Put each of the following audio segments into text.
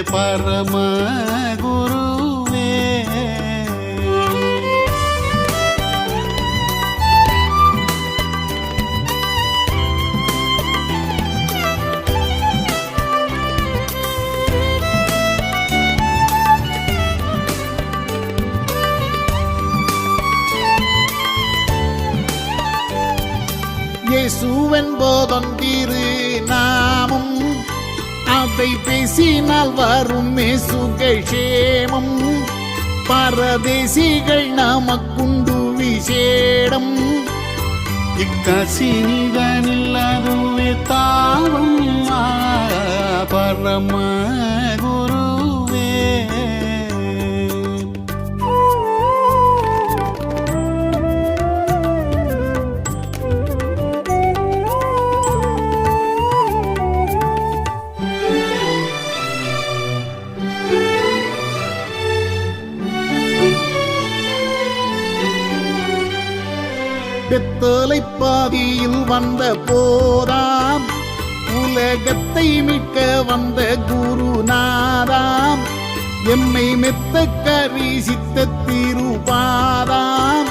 பரம குருவே. இயேசுவென்போதொன்றிரு நாமம், அதை பேசினால் வரும் சுகக்ஷேமம். பரதேசிகள் நமக்குண்டு விசேடம், இக்கசினிதனில்லதுவே தாவும் பரம குருவே. பெத்தலை பாதியில் வந்த போதாம், உலகத்தை மீட்க வந்த குருநாதாம். எம்மை மெத்த கரிசித்த திருபாதாம்,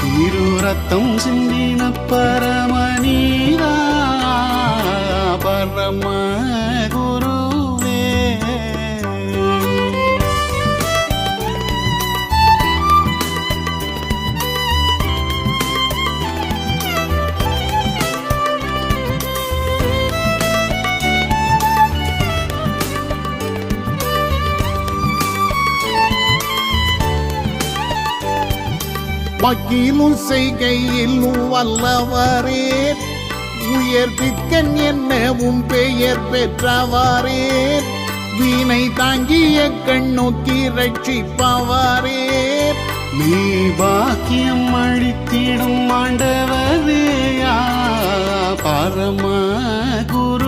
திரு ரத்தம் சிந்தின பரமநீதா பரம குருவே. வக்கீலும் செய்கையிலும் வல்லவரே, உயர்பிக்கன் என்னவும் பெயர் பெற்றவரே. வீணை தாங்கிய கண்ணோக்கி ரட்சிப்பவரே, நீ பாக்கியம் அளித்திடும் ஆண்டவரே பரம குரு.